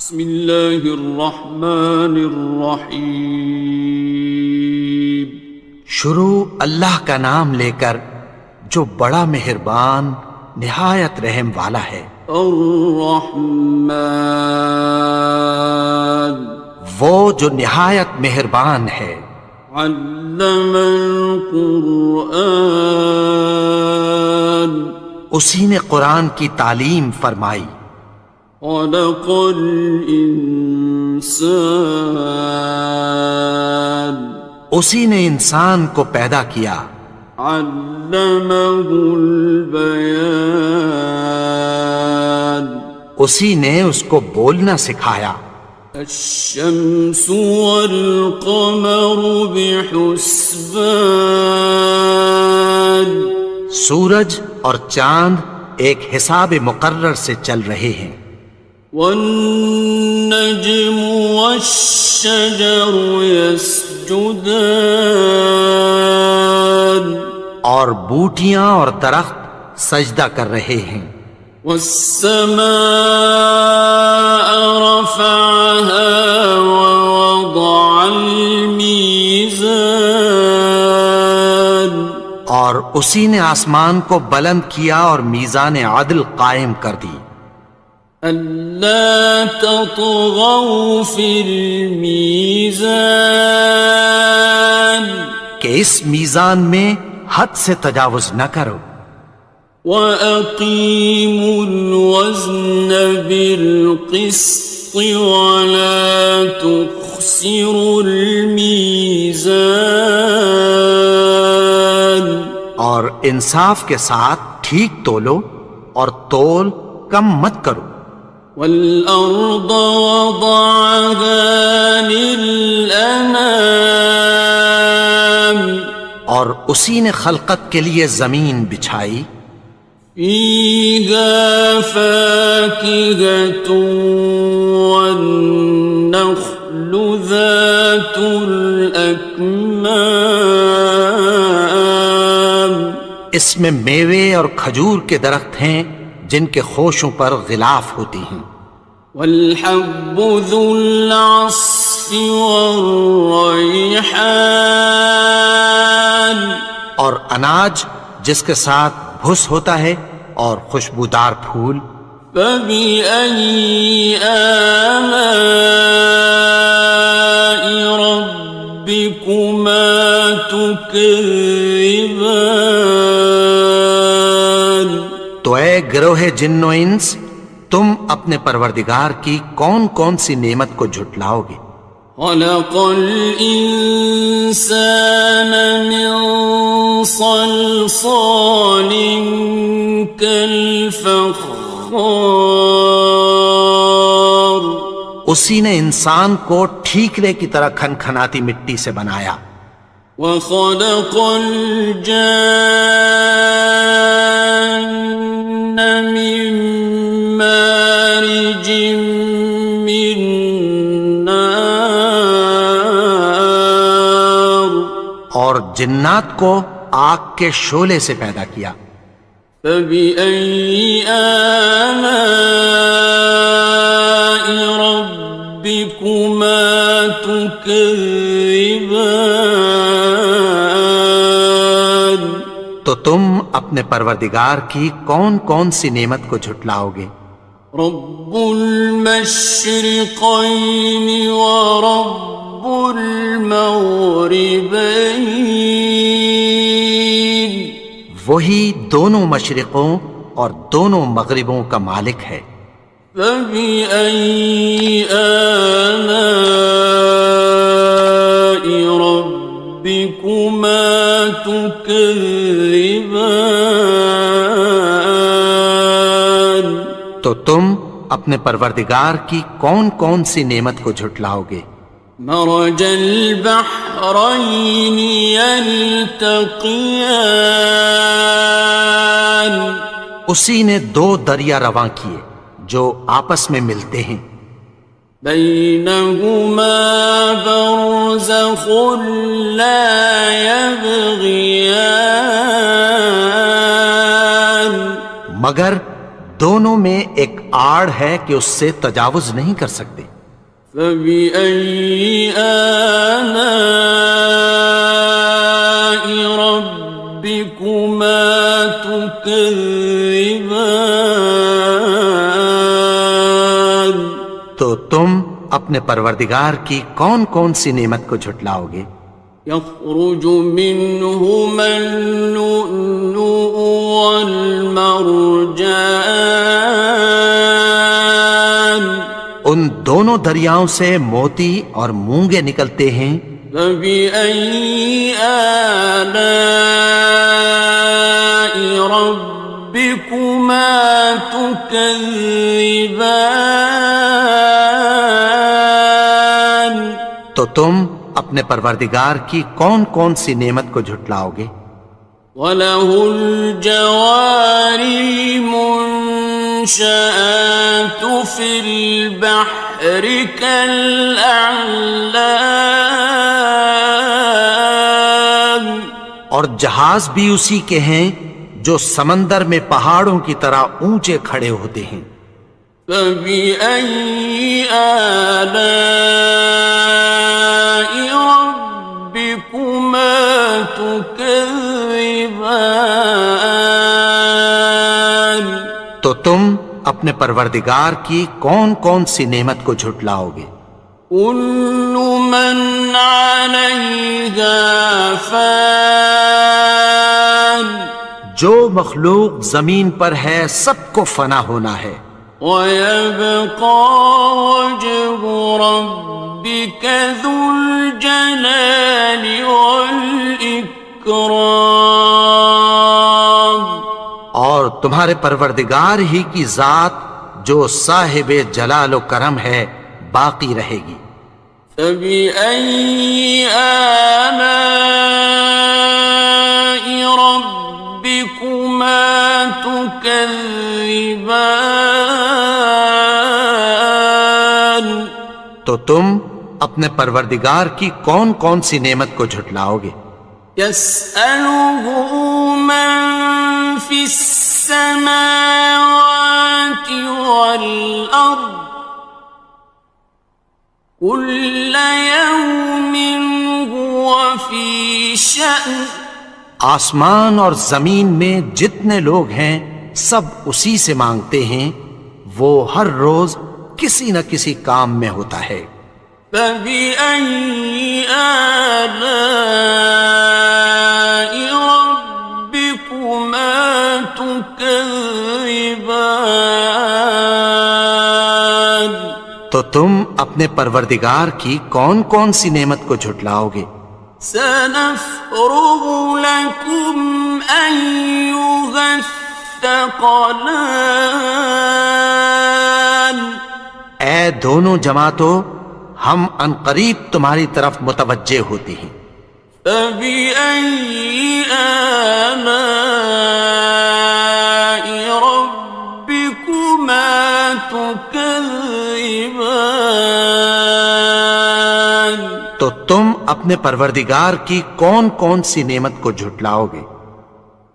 بسم اللہ الرحمن الرحیم۔ شروع اللہ کا نام لے کر جو بڑا مہربان نہایت رحم والا ہے۔ الرحمن، وہ جو نہایت مہربان ہے۔ علم القرآن، اسی نے قرآن کی تعلیم فرمائی۔ خلق الانسان، اسی نے انسان کو پیدا کیا۔ علمہ البیان، اسی نے اس کو بولنا سکھایا۔ الشمس والقمر بحسبان، سورج اور چاند ایک حساب مقرر سے چل رہے ہیں۔ والنجم والشجر يسجدان، اور بوٹیاں اور درخت سجدہ کر رہے ہیں۔ والسماء رفعها ووضع الميزان، اور اسی نے آسمان کو بلند کیا اور میزان عدل قائم کر دی۔ ألا تطغوا في الميزان، کہ اس میزان میں حد سے تجاوز نہ کرو۔ وَأَقِيمُوا الْوَزْنَ بِالْقِسْطِ وَلَا تُخْسِرُوا الْمِيزَانَ، اور انصاف کے ساتھ ٹھیک تولو اور تول کم مت کرو۔ وَالْأَرْضَ وَضَعَهَا لِلْأَنَامِ، اور اسی نے خلقت کے لیے زمین بچھائی۔ فِيهَا فَاكِهَةٌ وَالنَّخْلُ ذَاتُ الْأَكْمَامِ، اس میں میوے اور کھجور کے درخت ہیں جن کے خوشوں پر غلاف ہوتی ہیں۔ وَالْحَبُّ ذُو الْعَصْفِ وَالرَّيْحَانِ، اور اناج جس کے ساتھ بھس ہوتا ہے اور خوشبودار پھول۔ فَبِأَيِّ آلَاءِ رَبِّكُمَا تُكَذِّبَانِ، تو اے گروہ جن و انس، تم اپنے پروردگار کی کون کون سی نعمت کو جھٹلاؤ گے؟ خَلَقَ الْإِنسَانَ مِنْ صَلْصَالٍ كَالْفَخَّارِ، اسی نے انسان کو ٹھیکرے کی طرح کھنکھناتی مٹی سے بنایا۔ وَخَلَقَ الْجَانَّ مِن مَّارِجٍ مِّن نَّارٍ، اور جنات کو آگ کے شعلے سے پیدا کیا۔ فَبِأَيِّ آلَاءِ رَبِّكُمَا تُكَذِّبَانِ، تو تم اپنے پروردگار کی کون کون سی نعمت کو جھٹلاؤ گے؟ رب المشرقین ورب المغربین، وہی دونوں مشرقوں اور دونوں مغربوں کا مالک ہے۔ فَبِأَيِّ آلَاءِ رَبِّكُمَا تُكَذِّبَانِ، تو تم اپنے پروردگار کی کون کون سی نعمت کو جھٹلاؤ گے؟ مرج البحرین یلتقیان، اسی نے دو دریا رواں کیے جو آپس میں ملتے ہیں۔ بینہما برزخ لا یبغیان، مگر دونوں میں ایک آڑ ہے کہ اس سے تجاوز نہیں کر سکتے۔ فبأي آلاء ربكما تكذبان؟ تو تم اپنے پروردگار کی کون کون سی نعمت کو جھٹلاؤ گے؟ يخرج منهما اللؤلؤ والمرجان، ان دونوں دریاؤں سے موتی اور مونگے نکلتے ہیں۔ فبأي آلاء ربكما تكذبان؟ تو تم اپنے پروردگار کی کون کون سی نعمت کو جھٹلاؤ گے؟ وَلَهُ الْجَوَارِ الْمُنشَآتُ فِي الْبَحْرِ كَالْأَعْلَامِ، اور جہاز بھی اسی کے ہیں جو سمندر میں پہاڑوں کی طرح اونچے کھڑے ہوتے ہیں۔ فَبِأَيِّ آلَاءِ رَبِّكُمَا تُكَذِّبَانِ؟ تو تم اپنے پروردگار کی کون کون سی نعمت کو جھٹلاؤ گے؟ كُلُّ مَنْ عَلَيْهَا فَانٍ، جو مخلوق زمین پر ہے سب کو فنا ہونا ہے۔ وَيَبْقَى وَجْهُ رَبِّكَ ذُو الْجَلَالِ وَالْإِكْرَامِ، اور تمہارے پروردگار ہی کی ذات جو صاحب جلال و کرم ہے باقی رہے گی۔ فَبِأَيِّ آلَاءِ رَبِّكُمَا تُكَذِّبَانِ؟ تو تم اپنے پروردگار کی کون کون سی نعمت کو جھٹلاؤ گے؟ يَسْأَلُهُ مَن فِي السَّمَاوَاتِ وَالْأَرْضِ كُلَّ يَوْمٍ هُوَ فِي شَأْنٍ، آسمان اور زمین میں جتنے لوگ ہیں سب اسی سے مانگتے ہیں، وہ ہر روز کسی نہ کسی کام میں ہوتا ہے۔ فَبِأَيِّ آلَاءِ رَبِّكُمَا تُكَذِّبَانِ؟ تو تم اپنے پروردگار کی کون کون سی نعمت کو جھٹلاؤ گے؟ سَنَفْرُغُ لَكُمْ أَيُّهَ الثَّقَلَانِ، اے دونوں جماعتوں ہم عنقریب تمہاری طرف متوجہ ہوتے ہیں۔ فَبِأَيِّ آلَاءِ رَبِّكُمَا تُكَذِّبَانِ؟ تو تم اپنے پروردگار کی کون کون سی نعمت کو جھٹلاؤ گے؟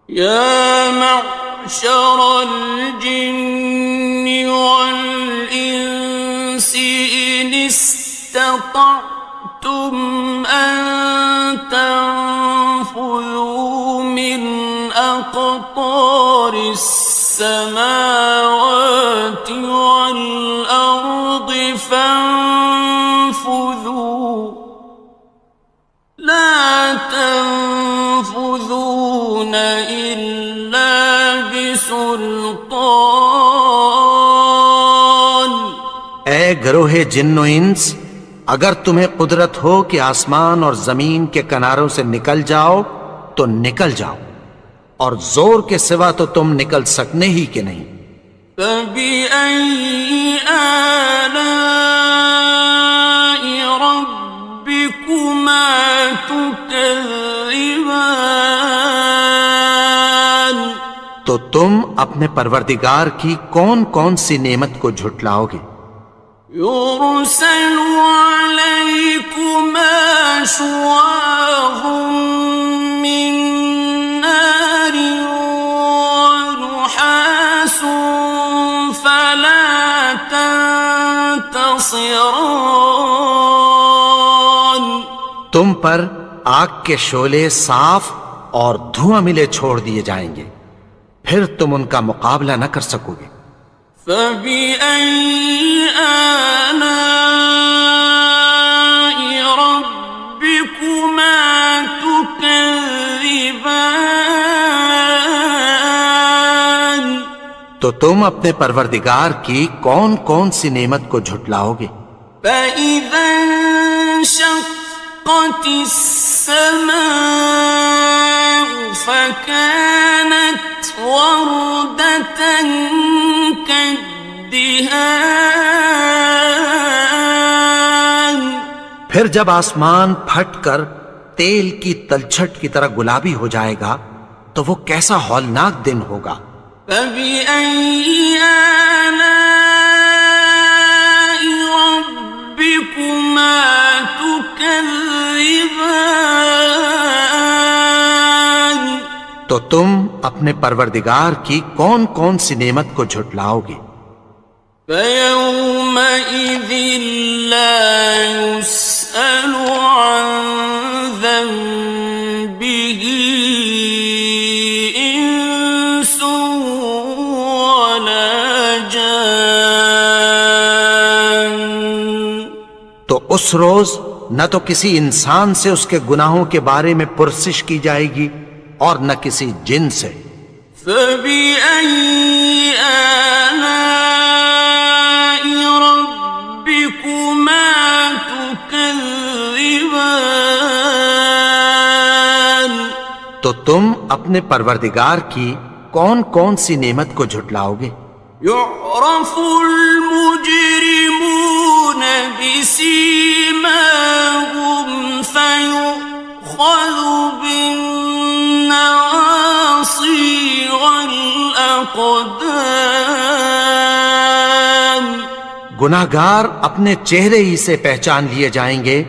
يَا مَعْشَرَ الْجِنِّ وَالْإِنسِ إِنِ اسْتَطَعْتُمْ أَن تَنفُذُوا مِنْ أَقْطَارِ السَّمَاوَاتِ وَالْأَرْضِ فَانفُذُوا لَا تَنفُذُونَ إِلَّا بِسُلْطَانٍ۔ اے گروہ جن و انس، اگر تمہیں قدرت ہو کہ آسمان اور زمین کے کناروں سے نکل جاؤ تو نکل جاؤ، اور زور کے سوا تو تم نکل سکنے ہی کہ نہیں۔ فَبِأَيِّ آلَاءِ رَبِّكُمَا تُكَذِّبَانِ؟ تو تم اپنے پروردگار کی کون کون سی نعمت کو جھٹلاؤ گے؟ يُرْسَلُ عَلَيْكُمَا شُوَاظٌ مِّن نَّارٍ وَنُحَاسٌ ينتصران. تم پر آگ کے شعلے صاف اور دھواں ملے چھوڑ دیے جائیں گے، پھر تم ان کا مقابلہ نہ کر سکو گے۔ فبأي آلاء ربكما تكذبان. تو تم اپنے پروردگار کی کون کون سی نعمت کو جھٹلاؤ گے؟ فإذا انشقت السماء فكانت وردة كالدهان. پھر جب آسمان پھٹ کر تیل کی تلچھٹ کی طرح گلابی ہو جائے گا تو وہ کیسا ہولناک دن ہوگا۔ فبأي آلاء ربكما تكذبان. تو تم اپنے پروردگار کی کون کون سی نعمت کو جھٹلاؤ گے؟ فيومئذ لا يسأل عن ذنبه إنس ولا جان. تو اس روز نہ تو کسی انسان سے اس کے گناہوں کے بارے میں پرسش کی جائے گی اور نہ کسی جن سے۔ فبأي آلاء ربكما تكذبان. تو تم اپنے پروردگار کی کون کون سی نعمت کو جھٹلاؤ گے؟ يعرف المجرمون بسيماهم فيؤخذ بالنواصي والأقدام. گناہگار اپنے چہرے ہی سے پہچان لیے جائیں گے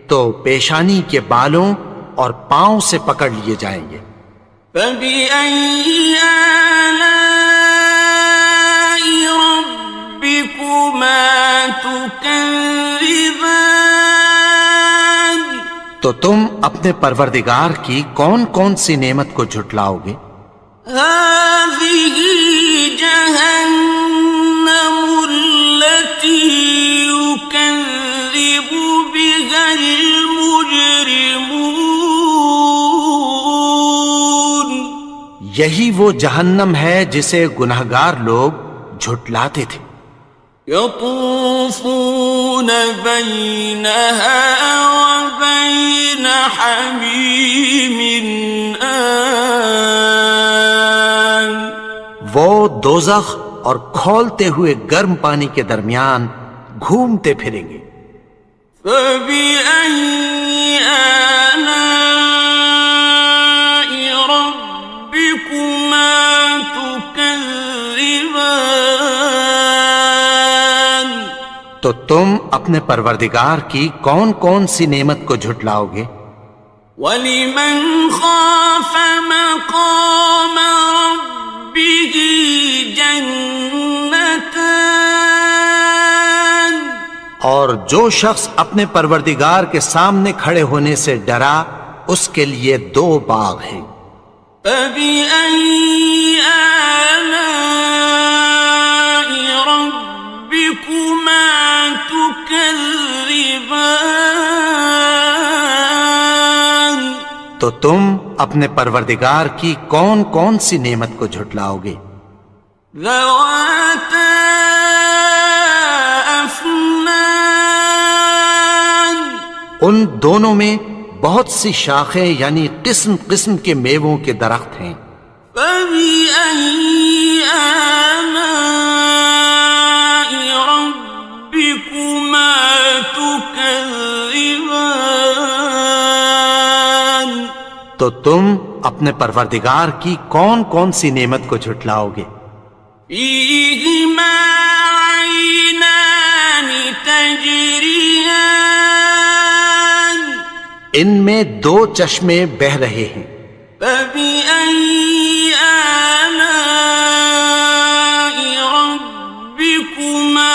تو پیشانی کے بالوں اور پاؤں سے پکڑ لیے جائیں گے۔ فبأي آلاء ربكما تكذبان. تو تم اپنے پروردگار کی کون کون سی نعمت کو جھٹلاؤ گے؟ هذه جهنم التي يكذب بها المجرمون. یہی وہ جہنم ہے جسے گناہگار لوگ جھٹلاتے تھے۔ يطوفون بينها وبين حميم آن. وہ دوزخ اور کھولتے ہوئے گرم پانی کے درمیان گھومتے پھریں گے۔ فبأي آلاء ربكما تكذبان. تو تم اپنے پروردگار کی کون کون سی نعمت کو جھٹلاؤ گے؟ وَلِمَنْ خَافَ مَقَامَ رَبِّهِ جَنَّتَانِ. اور جو شخص اپنے پروردگار کے سامنے کھڑے ہونے سے ڈرا اس کے لیے 2 باغ ہیں۔ فَبِأَيِّ آلَاءِ رَبِّكُمَا تُكَذِّبَانِ. تو تم اپنے پروردگار کی کون کون سی نعمت کو جھٹلاؤ گے؟ ذَوَاتَا أَفْنَانٍ. ان دونوں میں بہت سی شاخیں یعنی قسم قسم کے میووں کے درخت ہیں۔ فَبِأَيِّ آلَاءِ رَبِّكُمَا تُكَذِّبَانِ. تو تم اپنے پروردگار کی کون کون سی نعمت کو جھٹلاؤ گے؟ فِيهِمَا عَيْنَانِ تَجْرِيَانِ. ان میں 2 چشمے بہہ رہے ہیں۔ فَبِأَيِّ آلَاءِ رَبِّكُمَا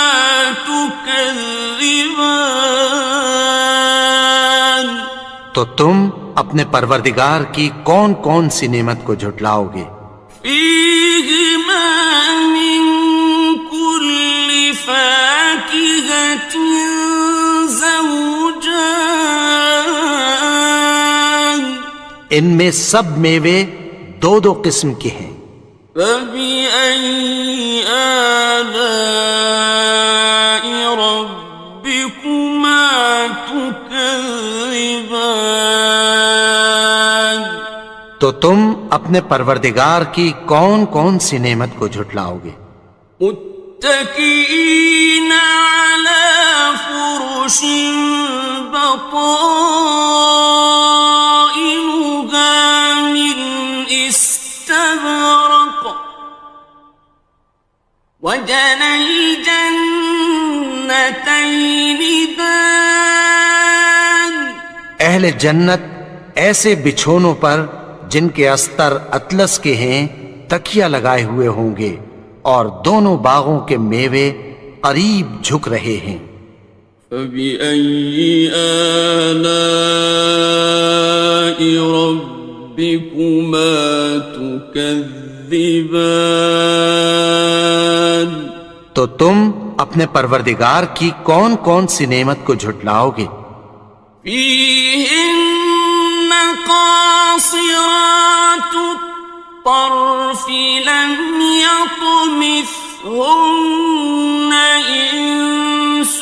تُكَذِّبَانِ. تكذبان تو تم اپنے پروردگار کی کون کون سی نعمت کو جھٹلاؤ گے؟ فيهما من كل فاكهة زوجان ان میں سب میوے دو دو قسم کے ہیں۔ فبأي آلاء ربكما تكذبان تو تم اپنے پروردگار کی کون کون سی نعمت کو جھٹلاؤ گے؟ متكئين على فرش بطائنها من استبرق وجنى الجنتين دان اہل جنت ایسے بچھونوں پر جن کے استر اطلس کے ہیں تکیہ لگائے ہوئے ہوں گے، اور دونوں باغوں کے میوے قریب جھک رہے ہیں۔ فبأي آلاء ربكما تكذبان تو تم اپنے پروردگار کی کون کون سی نعمت کو جھٹلاؤ گے؟ فيهن قاصرات الطرف لم يطمثهن إنس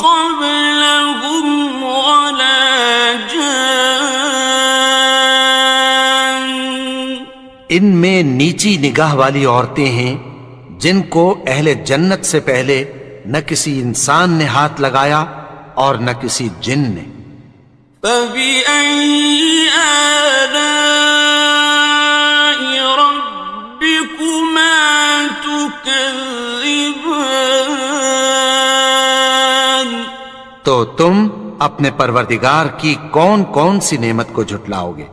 قبلهم ولا جان ان میں نیچی نگاہ والی عورتیں ہیں جن کو اہل جنت سے پہلے نہ کسی انسان نے ہاتھ لگایا اور نہ کسی جن نے۔ فبأي آلاء ربكما تكذبان تو تم اپنے پروردگار کی کون کون سی نعمت کو جھٹلاؤ گے؟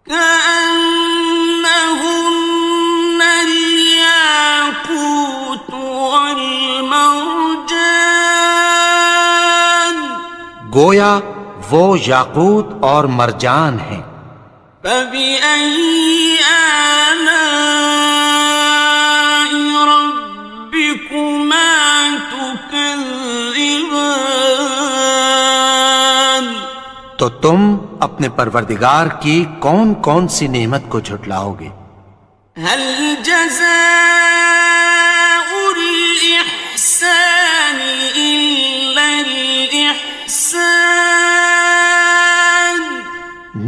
كأنهن الياقوت والمرجان گویا وہ یاقوت اور مرجان ہیں۔ فبأي آلاء ربكما تكذبان تو تم اپنے پروردگار کی کون کون سی نعمت کو جھٹلاؤ گے؟ هل جزاء الإحسان إلا الإحسان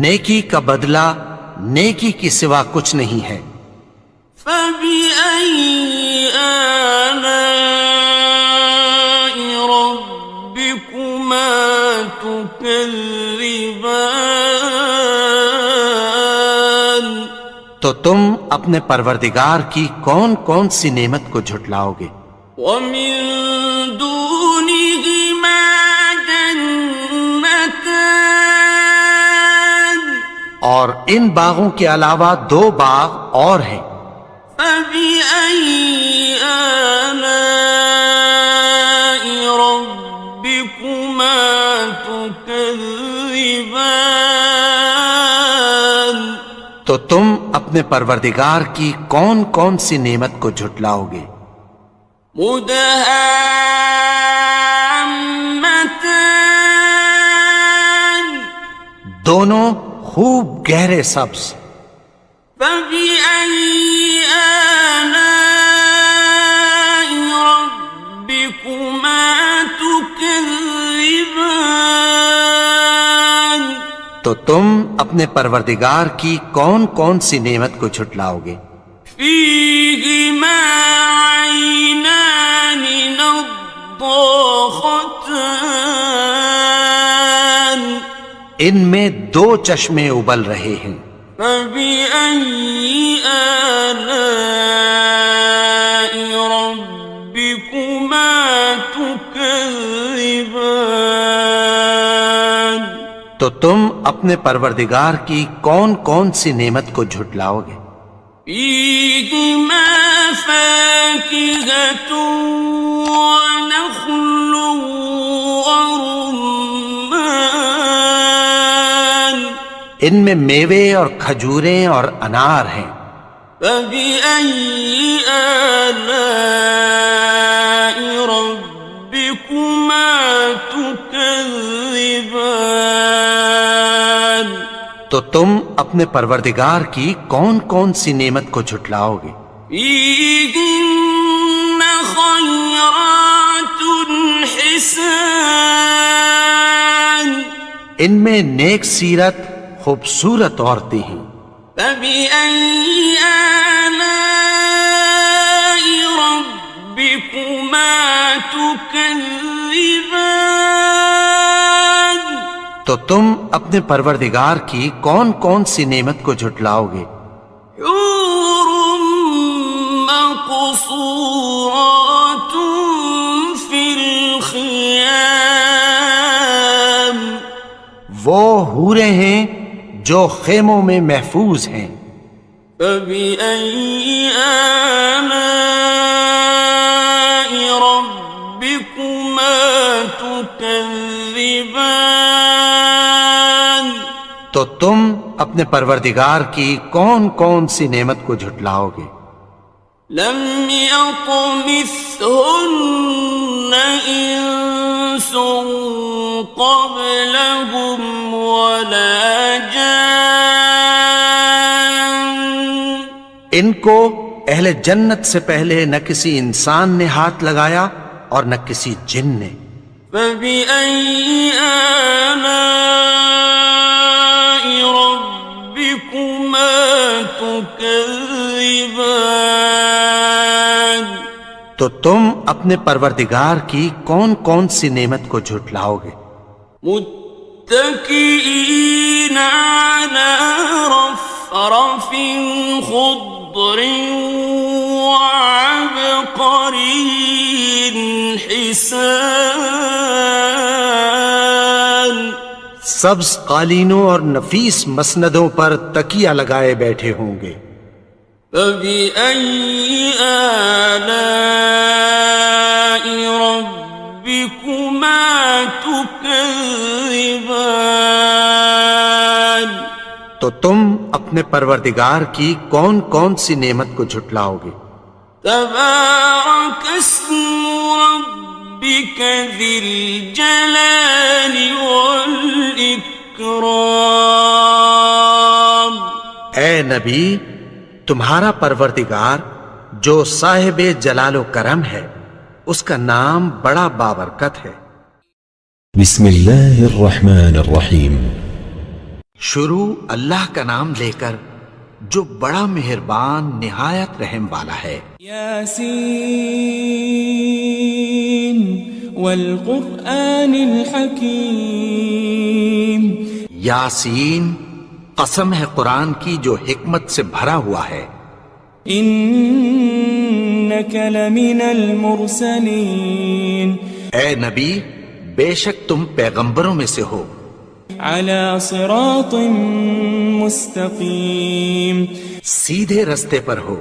نیکی کا بدلہ نیکی کی سوا کچھ نہیں ہے۔ فبأي آلاء ربكما تكذبان تو تم اپنے پروردگار کی کون کون سی نعمت کو جھٹلاؤ گے؟ ومن دونهما جنتان اور ان باغوں کے علاوہ دو باغ اور ہیں۔ فبأي آلاء ربكما تكذبان تو تم اپنے پروردگار کی کون کون سی نعمت کو جھٹلاؤ گے؟ مدهامتان دونوں خوب گہرے سبز۔ فبأي آلاء ربكما تكذبان تو تم اپنے پروردگار کی کون کون سی نعمت کو جھٹلاؤ گے؟ فيهما عينان نضاختان ان میں دو چشمے ابل رہے ہیں۔ فبأي آلاء ربكما تكذبان تو تم اپنے پروردگار کی کون کون سی نعمت کو جھٹلاؤ گے؟ فيهما فاكهة ونخل ورمان ان میں میوے اور کھجوریں اور انار ہیں. فبأي آلاء ربكما تكذبان تو تم اپنے پروردگار کی کون کون سی نعمت کو جھٹلاؤ گے؟ فيهن خيرات حسان ان میں نیک سیرت خوبصورت عورتیں ہیں. فبأي آلاء ربكما تكذبان تو تم اپنے پروردگار کی کون کون سی نعمت کو جھٹلاؤ گے؟ حور مقصورات في الخيام وہ حوریں ہیں جو خیموں میں محفوظ ہیں. فبأي آلاء ربكما تكذبان تو تم اپنے پروردگار کی کون کون سی نعمت کو جھٹلاؤ گے؟ لم يطمثهن إنس قبلهم ولا جان ان کو اہل جنت سے پہلے نہ کسی انسان نے ہاتھ لگایا اور نہ کسی جن نے. فبأي آلاء ربكما تكذبان تو تم اپنے پروردگار کی کون کون سی نعمت کو جھٹلاؤ گے؟ متكئين على رفرف خضر وعبقري حسان سبز قالینوں اور نفیس مسندوں پر تکیہ لگائے بیٹھے ہوں گے. فبأي آلاء ربكما تكذبان تو تم اپنے پروردگار کی کون کون سی نعمت کو جھٹلاؤ گے؟ تبارك اسم ربك ذي الجلال والإكرام اے نبی، تمہارا پروردگار جو صاحب جلال و کرم ہے اس کا نام بڑا بابرکت ہے. بسم اللہ الرحمن الرحیم. شروع اللہ کا نام لے کر جو بڑا مہربان نہایت رحم والا ہے. یاسین والقرآن الحکیم. یاسین، قسم ہے قرآن کی جو حکمت سے بھرا ہوا ہے. انک لمن المرسلین. اے نبی، بے شک تم پیغمبروں میں سے ہو. علی صراط مستقیم. سیدھے رستے پر ہو.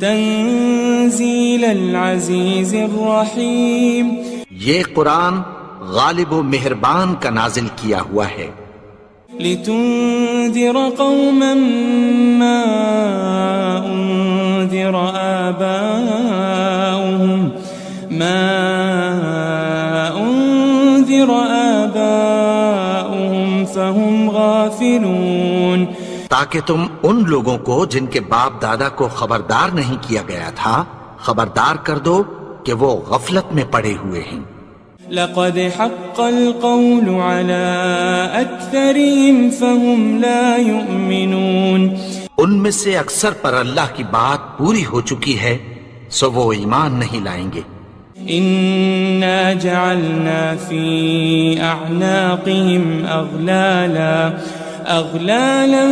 تنزیل العزیز الرحیم. یہ قرآن غالب و مہربان کا نازل کیا ہوا ہے. لتنذر قوما ما انذر آباؤهم فهم غافلون. تاکہ تم ان لوگوں کو جن کے باپ دادا کو خبردار نہیں کیا گیا تھا خبردار کر دو کہ وہ غفلت میں پڑے ہوئے ہیں. لقد حق القول على أكثرهم فهم لا يؤمنون. ان میں سے اکثر پر اللہ کی بات پوری ہو چکی ہے سو وہ ایمان نہیں لائیں گے. إنا جعلنا في أعناقهم أغلالا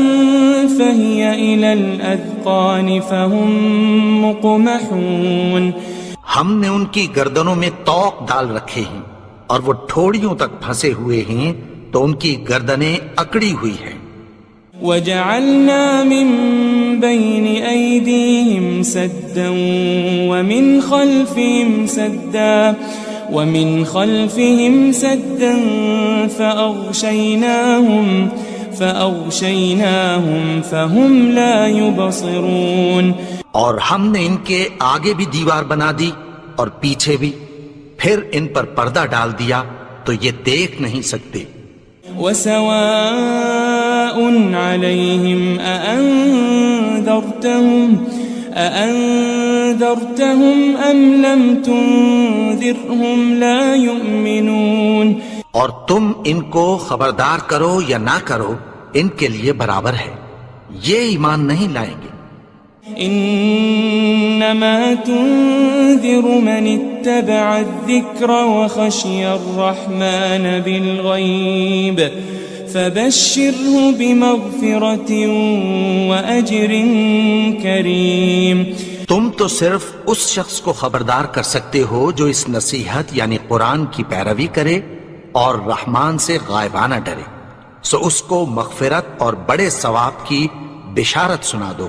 فهي إلى الأذقان فهم مقمحون. ہم نے ان کی گردنوں میں طوق ڈال رکھے ہیں اور وہ ٹھوڑیوں تک پھنسے ہوئے ہیں تو ان کی گردنیں اکڑی ہوئی ہیں. وجعلنا من بين أيديهم سدا ومن خلفهم سدا فأغشيناهم فهم لا يبصرون. اور ہم نے ان کے آگے بھی دیوار بنا دی اور پیچھے بھی، پھر ان پر پردہ ڈال دیا تو یہ دیکھ نہیں سکتے. وسواء عليهم أأنذرتهم أم لم تنذرهم لا يؤمنون. اور تم ان کو خبردار کرو یا نہ کرو، ان کے لیے برابر ہے، یہ ایمان نہیں لائیں گے. انما تنذر من اتبع الذکر وخشی الرحمن بالغیب فبشره بمغفرة واجر کریم. تم تو صرف اس شخص کو خبردار کر سکتے ہو جو اس نصیحت یعنی قرآن کی پیروی کرے اور رحمان سے غائبانہ ڈرے، سو اس کو مغفرت اور بڑے ثواب کی بشارت سنا دو.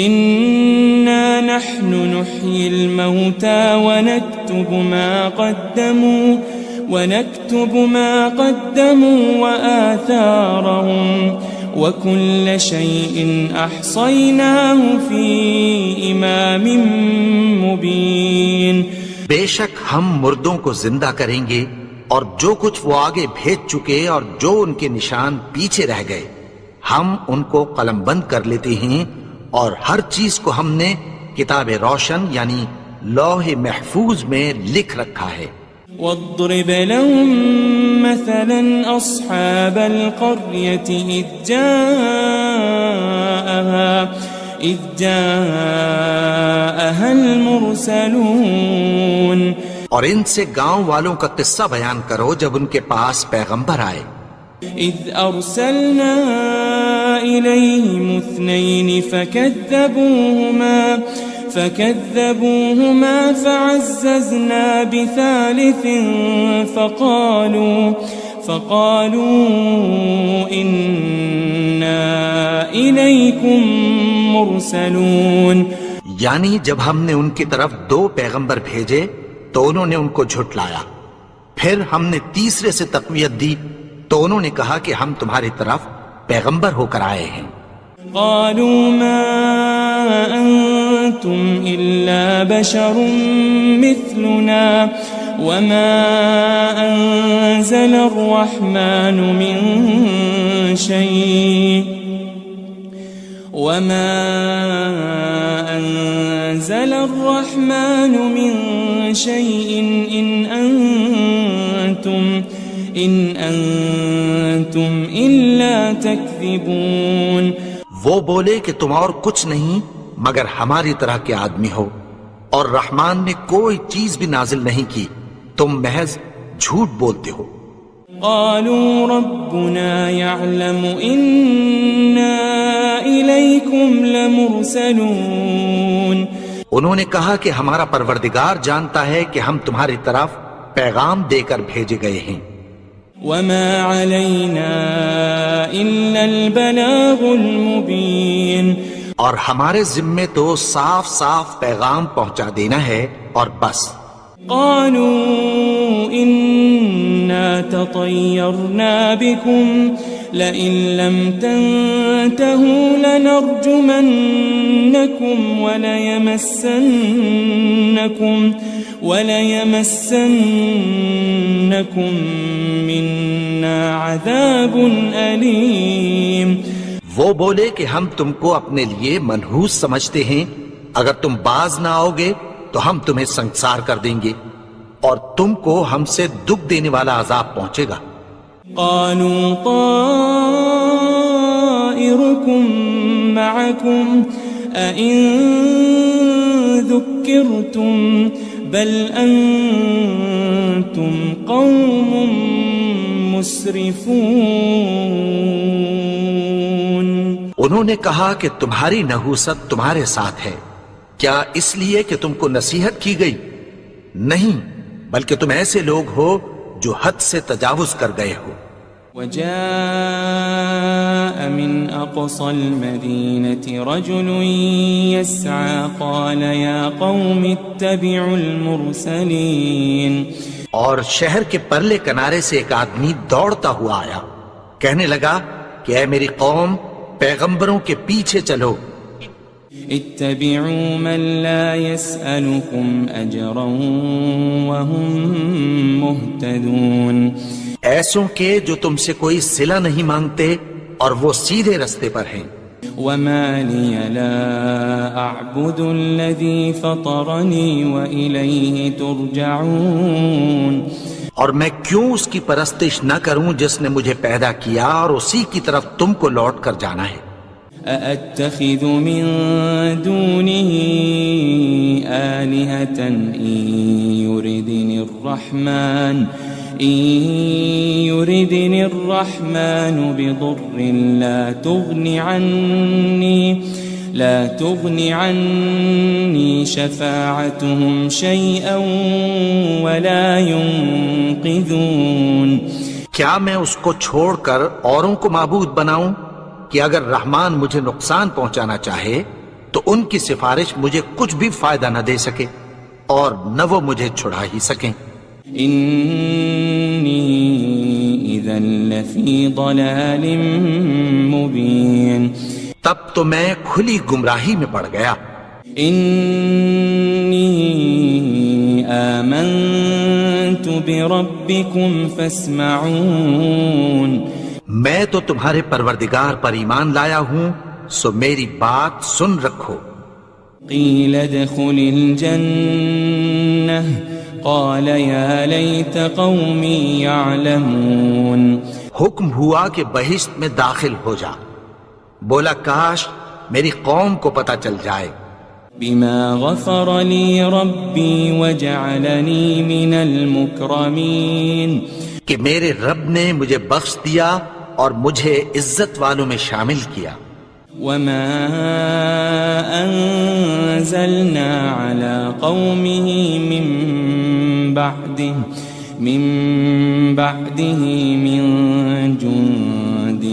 إنا نحن نحيي الموتى ونكتب ما قدموا وآثارهم وكل شيء أحصيناه في إمام مبين. بے شک ہم مردوں کو زندہ کریں گے اور جو کچھ وہ آگے بھیج چکے اور جو ان کے نشان پیچھے رہ گئے ہم ان کو قلم بند کر لیتے ہیں، اور ہر چیز کو ہم نے کتاب روشن یعنی لوح محفوظ میں لکھ رکھا ہے. واضرب لهم مثلا أصحاب القرية إذ جاءها المرسلون. اور ان سے گاؤں والوں کا قصہ بیان کرو جب ان کے پاس پیغمبر آئے. إذ أرسلنا إليهم 2 فكذبوهما فعززنا بثالث فقالوا إنا إليكم مرسلون. یعنی جب ہم نے ان کی طرف 2 پیغمبر بھیجے تو انہوں نے ان کو جھٹلایا، پھر ہم نے تیسرے سے تقویت دی تو انہوں نے کہا کہ ہم تمہاری طرف پیغمبر ہو کر آئے ہیں. قالوا ما أنتم إلا بشر مثلنا وما أنزل الرحمن من شيء إن أنتم إلا تكذبون. وہ بولے کہ تم اور کچھ نہیں مگر ہماری طرح کے آدمی ہو، اور رحمان نے کوئی چیز بھی نازل نہیں کی، تم محض جھوٹ بولتے ہو. قالوا ربنا يعلم إنا إليكم لمرسلون. انہوں نے کہا کہ ہمارا پروردگار جانتا ہے کہ ہم تمہاری طرف پیغام دے کر بھیجے گئے ہیں. وما علينا إلا البلاغ المبين. اور ہمارے ذمے تو صاف صاف پیغام پہنچا دینا ہے اور بس. قالوا إنا تطيرنا بكم لئن لم تنتهوا لنرجمنكم وليمسنكم منا عذاب أليم. وہ بولے کہ ہم تم کو اپنے لیے منحوس سمجھتے ہیں، اگر تم باز نہ آؤ گے تو ہم تمہیں سنسار کر دیں گے اور تم کو ہم سے دکھ دینے والا عذاب پہنچے گا. قالوا طائركم معكم أئن ذكرتم بل أنتم قوم مسرفون. انہوں نے کہا کہ تمہاری نحوست تمہارے ساتھ ہے، کیا اس لیے کہ تم کو نصیحت کی گئی؟ نہیں، بلکہ تم ایسے لوگ ہو جو حد سے تجاوز کر گئے ہو. وجاء من أقصى المدينة رجل يسعى قال يا قوم اتبعوا المرسلين. اور شہر کے پرلے کنارے سے ایک آدمی دوڑتا ہوا آیا، کہنے لگا کہ اے میری قوم، پیغمبروں کے پیچھے چلو. اتبعوا من لا يسألكم أجرا وهم مهتدون. ایسوں کے جو تم سے کوئی صلہ نہیں مانگتے اور وہ سیدھے رستے پر ہیں. وما لي لا أعبد الذي فطرني وإليه ترجعون. اور میں کیوں اس کی پرستش نہ کروں جس نے مجھے پیدا کیا اور اسی کی طرف تم کو لوٹ کر جانا ہے. أأتخذ من دونه آلهة إن يردني الرحمن بضر لا تغن عني شفاعتهم شيئا ولا ينقذون. کیا میں اس کو چھوڑ کر اوروں کو معبود بناؤں کہ اگر رحمان مجھے نقصان پہنچانا چاہے تو ان کی سفارش مجھے کچھ بھی فائدہ نہ دے سکے اور نہ وہ مجھے چھڑا ہی سکیں. إني إذا لفي ضلال مبين. تب تو میں کھلی گمراہی میں پڑ گیا. إني آمنت بربكم فاسمعون. میں تو تمہارے پروردگار پر ایمان لایا ہوں، سو میری بات سن رکھو. قيل ادخل الجنة قال يا ليت قومي يعلمون. حکم ہوا کہ بہشت میں داخل ہو جا. بولا کاش میری قوم کو پتہ چل جائے. بما غفر لي ربي وجعلني من المكرمين. کہ میرے رب نے مجھے بخش دیا اور مجھے عزت والوں میں شامل کیا. وما أنزلنا على قومه من بعده من جند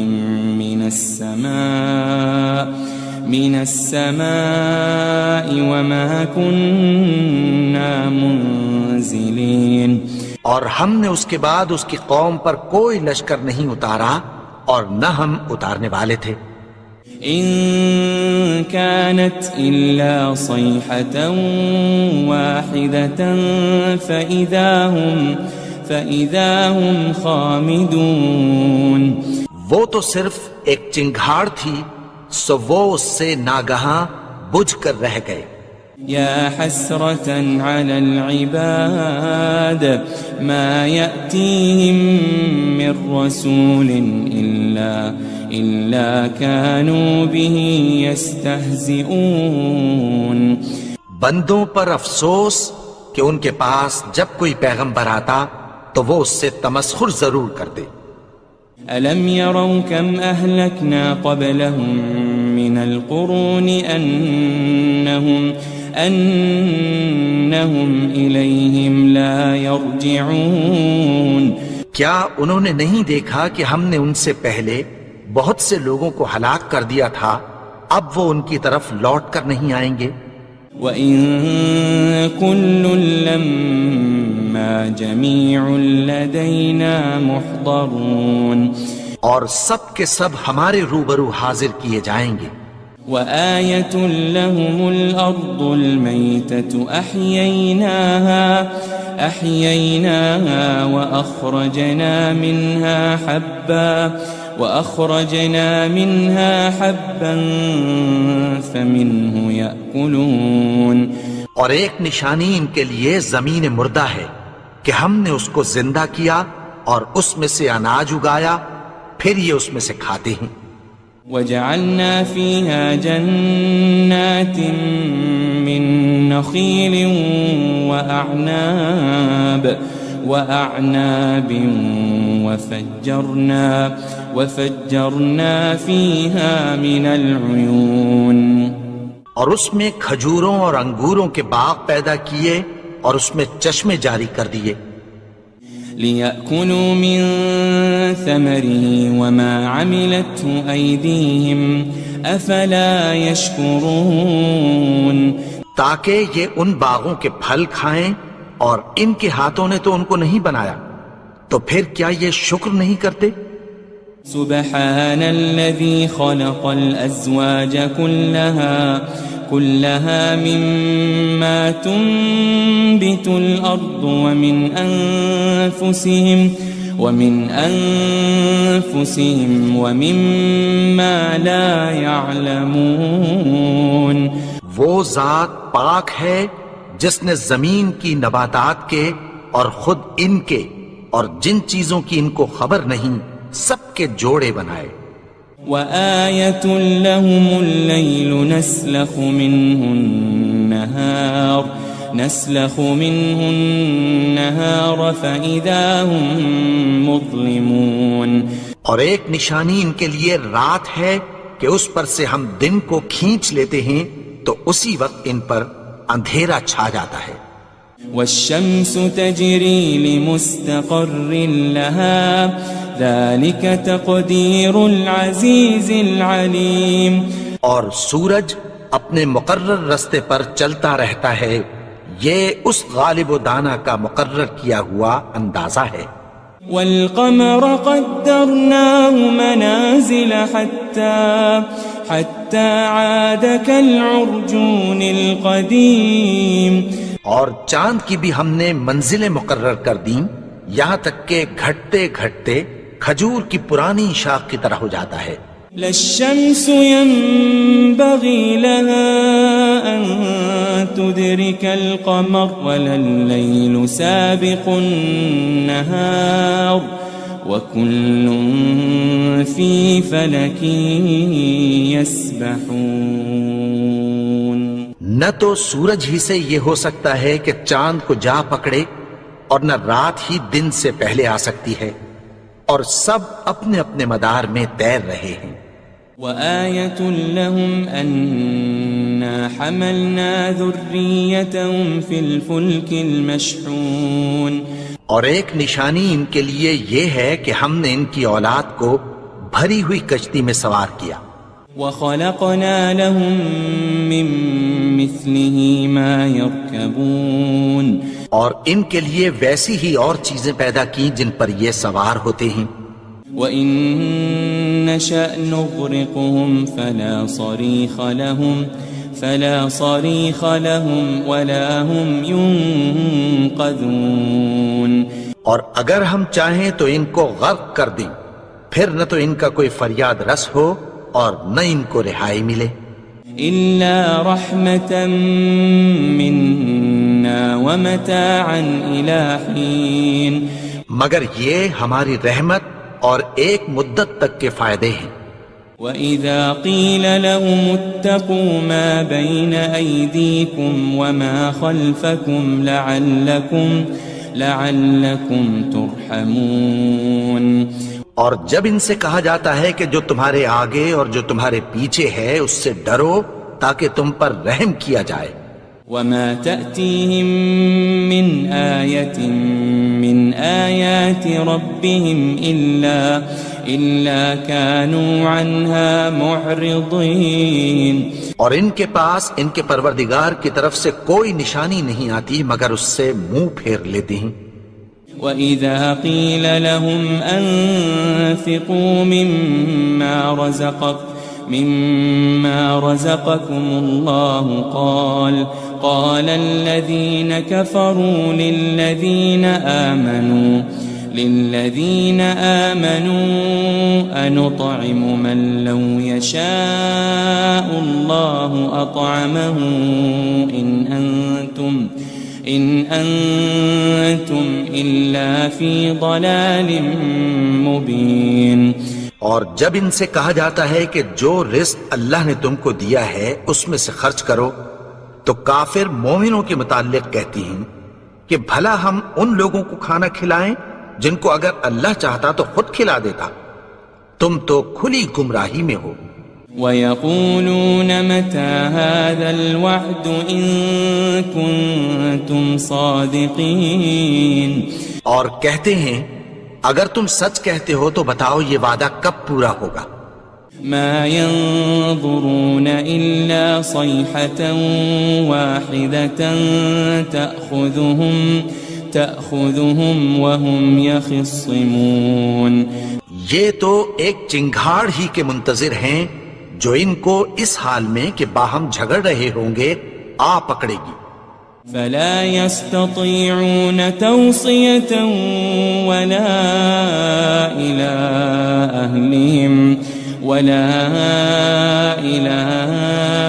من السماء وما كنا منزلين. اور ہم نے اس کے بعد اس کی قوم پر کوئی لشکر نہیں اتارا اور نہ ہم اتارنے والے تھے. إن كانت إلا صيحة واحدة فإذا هم خامدون. وہ تو صرف ایک چنگھاڑ تھی، سو وہ اس سے ناگہاں بجھ کر رہ گئے. يا حسرة على العباد ما يأتيهم من رسول إلا كانوا به يستهزئون. بندوں پر افسوس کہ ان کے پاس جب کوئی پیغمبر آتا تو وہ اس سے تمسخر ضرور کرتے. ألم يروا كم أهلكنا قبلهم من القرون أنهم إليهم لا يرجعون. کیا انہوں نے نہیں دیکھا کہ ہم نے ان سے پہلے بہت سے لوگوں کو ہلاک کر دیا تھا، اب وہ ان کی طرف لوٹ کر نہیں آئیں گے. وَإِن كُلٌّ لَمَّا جَمِيعٌ لَدَيْنَا مُحْضَرُونَ. اور سب کے سب ہمارے روبرو حاضر کیے جائیں گے. وآية لهم الأرض الميتة أحييناها وأخرجنا منها حبا فمنه يأكلون. اور ایک نشانی ان کے لیے زمین مردہ ہے کہ ہم نے اس کو زندہ کیا اور اس میں سے اناج اگایا، پھر یہ اس میں سے کھاتے ہیں. وجعلنا فيها جنات من نخيل وأعناب وفجرنا فيها من العيون. اور اس میں کھجوروں اور انگوروں کے باغ پیدا کیے اور اس میں چشمے جاری کر دیے. ليأكلوا من ثمره وما عملته أيديهم أفلا يشكرون تاکہ یہ ان باغوں کے پھل کھائیں اور ان کے ہاتھوں نے تو ان کو نہیں بنایا، تو پھر کیا یہ شکر نہیں کرتے؟ سبحان الذي خلق الأزواج كلها مما تنبت الأرض ومن أنفسهم ومما لا يعلمون وہ ذات پاک ہے جس نے زمین کی نباتات کے اور خود ان کے اور جن چیزوں کی ان کو خبر نہیں سب کے جوڑے بنائے۔ وآية لهم الليل نسلخ منه النهار فإذا هم مظلمون اور ایک نشانی ان کے لیے رات ہے کہ اس پر سے ہم دن کو کھینچ لیتے ہیں تو اسی وقت ان پر اندھیرا چھا جاتا ہے۔ والشمس تجري لمستقر لها ذلك تقدير العزيز العليم اور سورج اپنے مقرر رستے پر چلتا رہتا ہے، یہ اس غالب و دانا کا مقرر کیا ہوا اندازہ ہے۔ والقمر قدرناه منازل حتى عاد كالعرجون القديم اور چاند کی بھی ہم نے منزلیں مقرر کر دیں یہاں تک کہ گھٹتے گھٹتے کھجور کی پرانی شاخ کی طرح ہو جاتا ہے۔ لا الشمس ينبغي لها أن تدرك القمر ولا الليل سابق النهار وكل في فلك يسبحون نہ تو سورج ہی سے یہ ہو سکتا ہے کہ چاند کو جا پکڑے اور نہ رات ہی دن سے پہلے آ سکتی ہے، اور سب اپنے اپنے مدار میں تیر رہے ہیں۔ وآية لهم أنا حملنا ذريتهم في الفلك المشحون اور ایک نشانی ان کے لیے یہ ہے کہ ہم نے ان کی اولاد کو بھری ہوئی کشتی میں سوار کیا۔ وخلقنا لهم من مثله ما يركبون اور ان کے لیے ویسی ہی اور چیزیں پیدا کی جن پر یہ سوار ہوتے ہیں۔ وَإِن نَّشَأْ نُغْرِقْهُمْ فَلَا صَرِيخَ لَهُمْ وَلَا هُمْ يُنقَذُونَ اور اگر ہم چاہیں تو ان کو غرق کر دیں، پھر نہ تو ان کا کوئی فریاد رس ہو اور نہ ان کو رہائی ملے۔ إِلَّا رَحْمَةً مِّنَّا وَمَتَاعًا إِلَى حِينٍ مگر یہ ہماری رحمت اور ایک مدت تک کے فائدے ہیں۔ وَإِذَا قِيلَ لَهُمُ اتَّقُوا مَا بَيْنَ أَيْدِيكُمْ وَمَا خَلْفَكُمْ لَعَلَّكُمْ تُرْحَمُونَ اور جب ان سے کہا جاتا ہے کہ جو تمہارے آگے اور جو تمہارے پیچھے ہے اس سے ڈرو تاکہ تم پر رحم کیا جائے۔ وَمَا تَأْتِيهِم مِّنْ آيَةٍ مِّنْ آيَاتِ رَبِّهِمْ إِلَّا كَانُوا عَنْهَا مُعْرِضِينَ اور ان کے پاس ان کے پروردگار کی طرف سے کوئی نشانی نہیں آتی مگر اس سے منہ پھیر لیتے ہیں۔ وَإِذَا قِيلَ لَهُمْ أَنفِقُوا مِمَّا رَزَقَكُمُ اللَّهُ قَالَ الَّذِينَ كَفَرُوا لِلَّذِينَ آمَنُوا أَنُطْعِمُ مَن لَّوْ يَشَاءُ اللَّهُ أَطْعَمَهُ إِنْ أَنْتُمْ إِلَّا فِي ضَلَالٍ مُبِينٍ اور جب ان سے کہا جاتا ہے کہ جو رزق اللہ نے تم کو دیا ہے اس میں سے خرچ کرو تو کافر مومنوں کے متعلق کہتی ہیں کہ بھلا ہم ان لوگوں کو کھانا کھلائیں جن کو اگر اللہ چاہتا تو خود کھلا دیتا، تم تو کھلی گمراہی میں ہو۔ وَيَقُولُونَ مَتَى هَذَا الْوَعْدُ إِن كُنتُمْ صَادِقِينَ اور کہتے ہیں اگر تم سچ کہتے ہو تو بتاؤ یہ وعدہ کب پورا ہوگا؟ ما ينظرون إلا صيحة واحدة تأخذهم وهم يخصمون. یہ تو ایک چنگھاڑ ہی کے منتظر ہیں جو ان کو اس حال میں کہ باہم جھگڑ رہے ہوں گے آ پکڑے گی. فلا يستطيعون توصية ولا إلى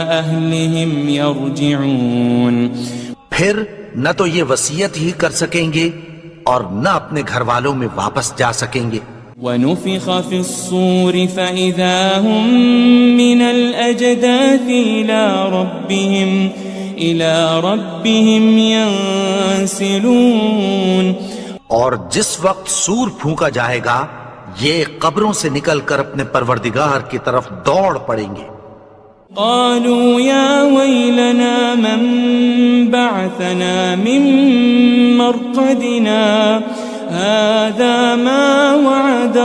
أهلهم يرجعون. پھر نہ تو یہ وصیت ہی کر سکیں گے اور نہ اپنے گھر والوں میں واپس جا سکیں گے. ونفخ في الصور فإذا هم من الأجداث إلى ربهم ينسلون. اور جس وقت سور پھونکا جائے گا یہ قبروں سے نکل کر اپنے پروردگار کی طرف دوڑ پڑیں گے. قالوا يا ويلنا من بعثنا من مرقدنا هذا ما وعد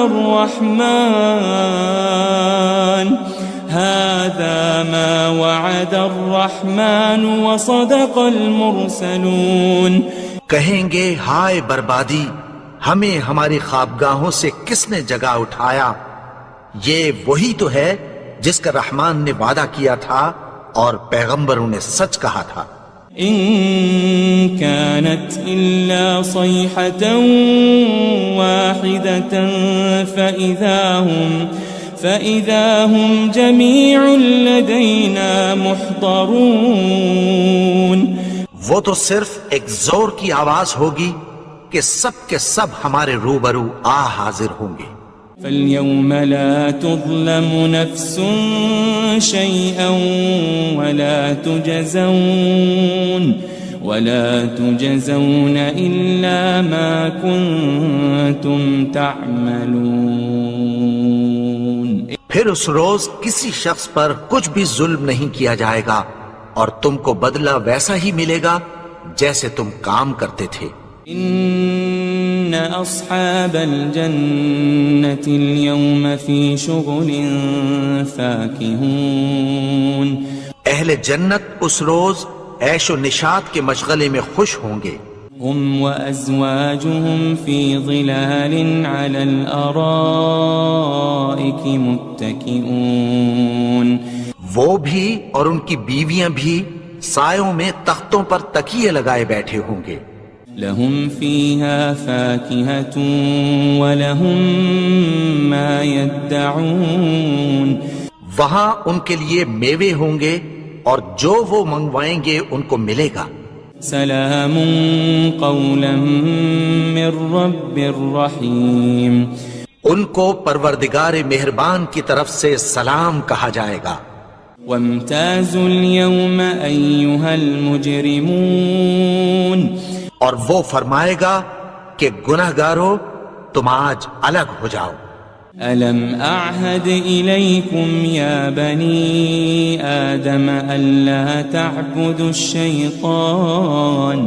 الرحمن وصدق المرسلون. کہیں گے ہائے بربادی، ہمیں ہماری خوابگاہوں سے کس نے جگا اٹھایا؟ یہ وہی تو ہے جس کا رحمان نے وعدہ کیا تھا اور پیغمبروں نے سچ کہا تھا. ان كانت الا صيحة واحدة فإذا هم جميع لدينا محضرون. وہ تو صرف ایک زور کی آواز ہوگی کہ سب کے سب ہمارے روبرو آ حاضر ہوں گے. فاليوم لا تظلم نفس شيئا ولا تجزون إلا ما كنتم تعملون. پھر اس روز کسی شخص پر کچھ بھی ظلم نہیں کیا جائے گا اور تم کو بدلہ ویسا ہی ملے گا جیسے تم کام کرتے تھے. ان اصحاب الجنة اليوم في شغل فاكهون. اہل جنت اس روز عیش و نشاط کے مشغلے میں خوش ہوں گے. هم وأزواجهم في ظلال على الأرائك متكئون. وہ بھی اور ان کی بیویاں بھی سایوں میں تختوں پر تکیے لگائے بیٹھے ہوں گے. لهم فيها فاكهة ولهم ما يدعون. وہاں ان کے لیے میوے ہوں گے اور جو وہ منگوائیں گے ان کو ملے گا. سلام قولا من رب رحیم. ان کو پروردگار مہربان کی طرف سے سلام کہا جائے گا. وامتازوا اليوم أيها المجرمون. اور وہ فرمائے گا کہ گناہگارو تم آج الگ ہو جاؤ. ألم أعهد إليكم يا بني آدم ألا تعبدوا الشيطان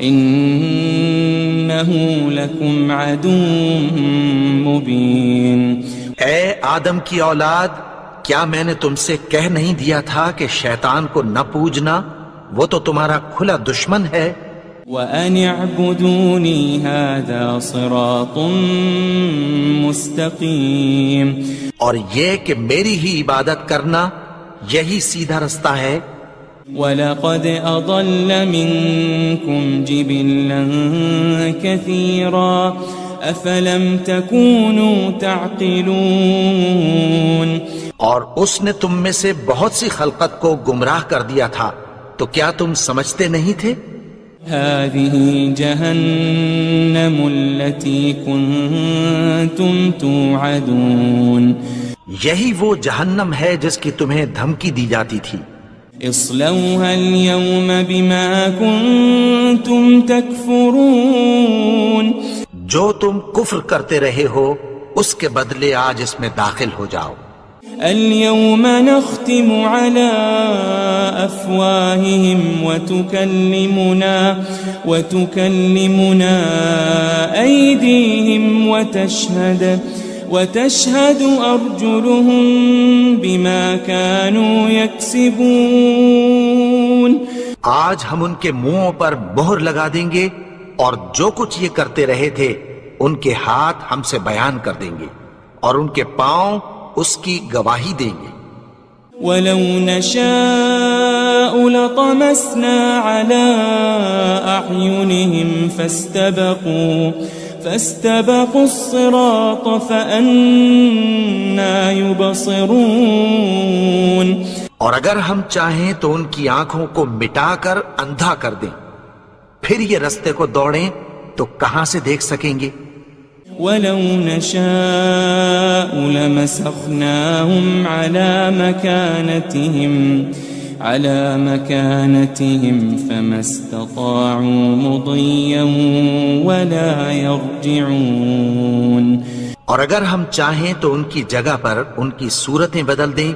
إنه لكم عدو مبين. اے آدم کی اولاد، کیا میں نے تم سے کہہ نہیں دیا تھا کہ شیطان کو نہ پوجنا، وہ تو تمہارا کھلا دشمن ہے. وَأَنِ اعْبُدُونِي هَذَا صِرَاطٌ مُسْتَقِيمٌ. اور یہ کہ میری ہی عبادت کرنا یہی سیدھا رستہ ہے. وَلَقَدْ أَضَلَّ مِنْكُمْ جِبِلًّا كَثِيرًا أَفَلَمْ تَكُونُوا تَعْقِلُونَ. اور اس نے تم میں سے بہت سی خلقت کو گمراہ کر دیا تھا، تو کیا تم سمجھتے نہیں تھے؟ هذه جهنم التي كنتم توعدون. یہی وہ جہنم ہے جس کی تمہیں دھمکی دی جاتی تھی. اصلوها اليوم بما كنتم تكفرون. جو تم کفر کرتے رہے ہو اس کے بدلے آج اس میں داخل ہو جاؤ. اليوم نختم على أفواههم وتكلمنا أيديهم وتشهد أرجلهم بما كانوا يكسبون. آج ہم ان کے منہوں پر مہر لگا دیں گے اور جو کچھ یہ کرتے رہے تھے ان کے ہاتھ ہم سے بیان کر دیں گے اور ان کے پاؤں اس کی گواہی دیں گے. وَلَوْ نَشَاءُ لَطَمَسْنَا عَلَىٰ أَعْيُنِهِمْ فَاسْتَبَقُوا الصِّرَاطَ فَأَنَّىٰ يُبْصِرُونَ. اور اگر ہم چاہیں تو ان کی آنکھوں کو مٹا کر اندھا کر دیں، پھر یہ رستے کو دوڑیں تو کہاں سے دیکھ سکیں گے. وَلَوْ نَشَاءُ لَمَسَخْنَاهُمْ عَلَىٰ مَكَانَتِهِمْ فَمَا اسْتَطَاعُوا مُضِيًّا وَلَا يَرْجِعُونَ. اور اگر ہم چاہیں تو ان کی جگہ پر ان کی صورتیں بدل دیں،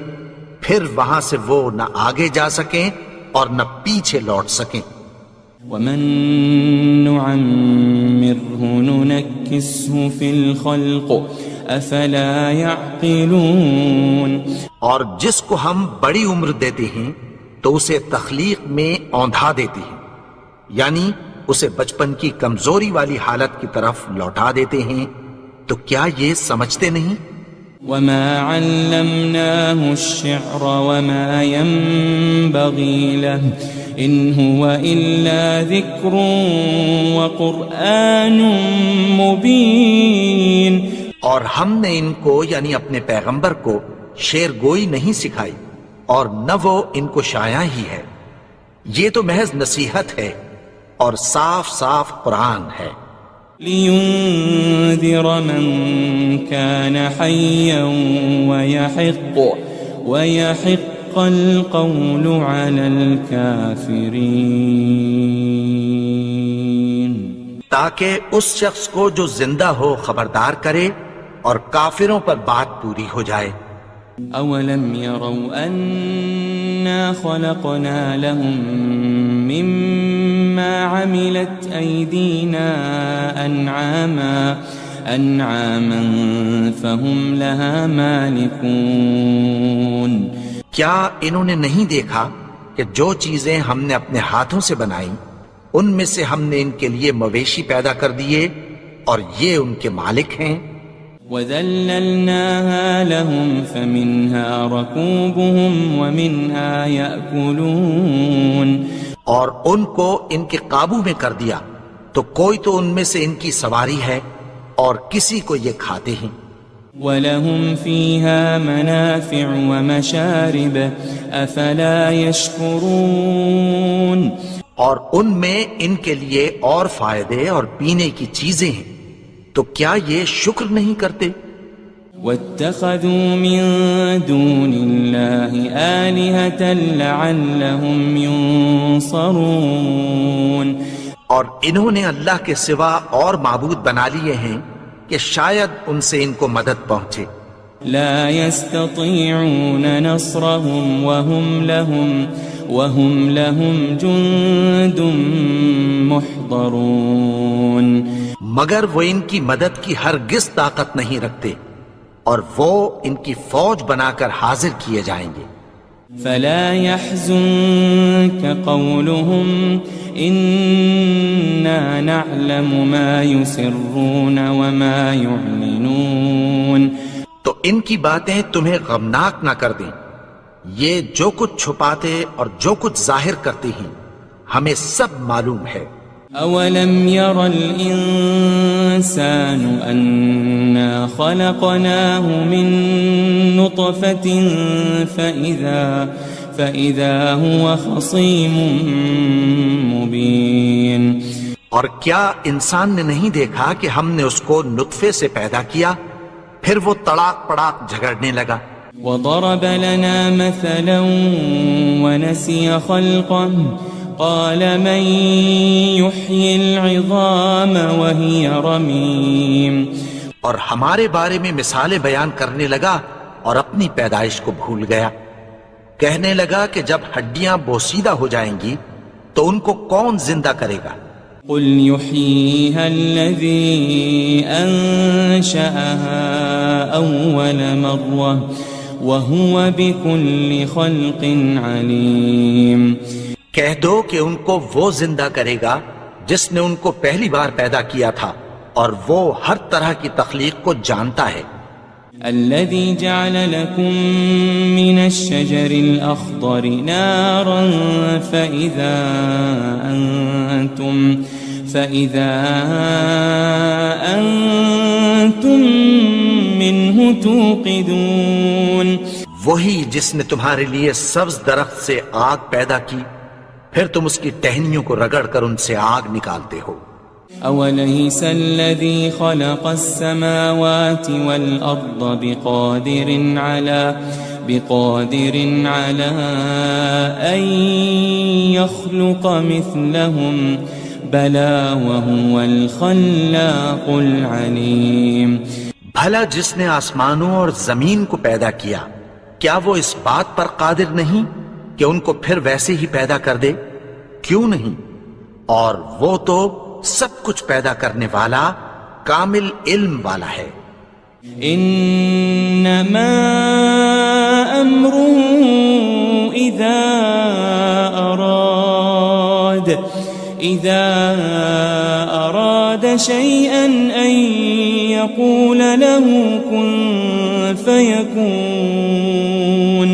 پھر وہاں سے وہ نہ آگے جا سکیں اور نہ پیچھے لوٹ سکیں. وَمَن نُعَمِّرْهُ نُنَكِّسْهُ فِي الْخَلْقِ أَفَلَا يَعْقِلُونَ. اور جس کو ہم بڑی عمر دیتے ہیں تو اسے تخلیق میں اوندھا دیتے ہیں، یعنی اسے بچپن کی کمزوری والی حالت کی طرف لوٹا دیتے ہیں. تو کیا یہ سمجھتے نہیں؟ وَمَا عَلَّمْنَاهُ الشِّعْرَ وَمَا يَنبَغِي لَهُ إِنْ هُوَ إِلَّا ذِكْرٌ وَقُرْآنٌ مُبِينٌ. اور ہم نے ان کو یعنی اپنے پیغمبر کو شعر گوئی نہیں سکھائی اور نہ وہ ان کو شایع ہی ہے، یہ تو محض نصیحت ہے اور صاف صاف قرآن ہے. لِيُنذِرَ مَن كَانَ حَيًّا وَيَحِقَّ الْقَوْلُ عَلَى الْكَافِرِينَ. تاکہ اس شخص کو جو زندہ ہو خبردار کرے اور کافروں پر بات پوری ہو جائے. أَوَلَمْ يَرَوْا أَنَّا خَلَقْنَا لَهُم مِّمَّا عَمِلَتْ أَيْدِينَا أَنْعَامًا فَهُمْ لَهَا مَالِكُونَ. کیا انہوں نے نہیں دیکھا کہ جو چیزیں ہم نے اپنے ہاتھوں سے بنائیں ان میں سے ہم نے ان کے لیے مویشی پیدا کر دیے اور یہ ان کے مالک ہیں. وَذَلَّلْنَاهَا لَهُمْ فَمِنْهَا رَكُوبُهُمْ وَمِنْهَا يَأْكُلُونَ. اور ان کو ان کے قابو میں کر دیا تو کوئی تو ان میں سے ان کی سواری ہے اور کسی کو یہ کھاتے ہیں. وَلَهُمْ فِيهَا مَنَافِعُ وَمَشَارِبُ أَفَلَا يَشْكُرُونَ. اور ان میں ان کے لیے اور فائدے اور پینے کی چیزیں ہیں، تو کیا یہ شکر نہیں کرتے؟ وَاتَّخَذُوا مِن دُونِ اللَّهِ آلِهَةً لَعَلَّهُمْ يُنصَرُونَ. اور انہوں نے اللہ کے سوا اور معبود بنا لیے ہیں کہ شاید ان سے ان کو مدد پہنچے. لا يستطيعون نصرهم وهم لهم جند محضرون. مگر وہ ان کی مدد کی ہرگز طاقت نہیں رکھتے اور وہ ان کی فوج بنا کر حاضر کیے جائیں گے. فلا يحزنك قولهم إنا نعلم ما يسرون وما يعلنون. تو ان کی باتیں تمہیں غمناک نہ کر دیں، یہ جو کچھ چھپاتے اور جو کچھ ظاہر کرتے ہیں ہمیں سب معلوم ہے. أولم ير الإنسان أنا خلقناه من نطفة فإذا هو خصيم مبين. اور کیا انسان نے نہیں دیکھا کہ ہم نے اس کو نطفے سے پیدا کیا پھر وہ تڑاک پڑاک جھگڑنے لگا. وضرب لنا مثلا ونسي خلقه قال من يحيي العظام وهي رميم. اور ہمارے بارے میں مثالیں بیان کرنے لگا اور اپنی پیدائش کو بھول گیا. کہنے لگا کہ جب ہڈیاں بوسیدہ ہو جائیں گی تو ان کو کون زندہ کرے گا؟ قل يحييها الذي أنشأها أول مرة وهو بكل خلق عليم. کہہ دو کہ ان کو وہ زندہ کرے گا جس نے ان کو پہلی بار پیدا کیا تھا اور وہ ہر طرح کی تخلیق کو جانتا ہے. الذي جعل لكم من الشجر الأخضر نارا فإذا أنتم منه توقدون. وہی جس نے تمہارے لیے سبز درخت سے آگ پیدا کی پھر تم اس کی ٹہنیوں کو رگڑ کر ان سے آگ نکالتے ہو. أوليس الذي خلق السماوات والأرض بقادر على أن يخلق مثلهم بلى وهو الخلاق العليم. بھلا جس نے آسمانوں اور زمین کو پیدا کیا کیا وہ اس بات پر قادر نہیں کہ ان کو پھر ویسے ہی پیدا کر دے؟ کیوں نہیں؟ اور وہ تو سب کچھ پیدا کرنے والا کامل علم والا ہے. انما امره اذا اراد شيئا ان يقول له كن فيكون.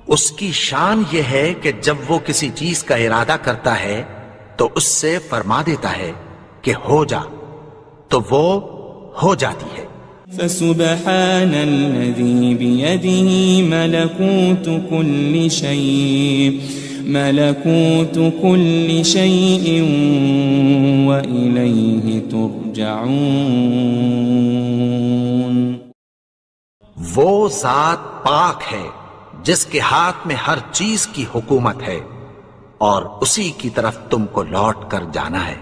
اس کی شان یہ ہے کہ جب وہ کسی چیز کا ارادہ کرتا ہے تو اس سے فرما دیتا ہے کہ ہو جا تو وہ ہو جاتی ہے. فسبحان الذي بيده ملكوت كل شيء وإليه ترجعون. وہ ذات پاک ہے جس کے ہاتھ میں ہر چیز کی حکومت ہے اور اسی کی طرف تم کو لوٹ کر جانا ہے.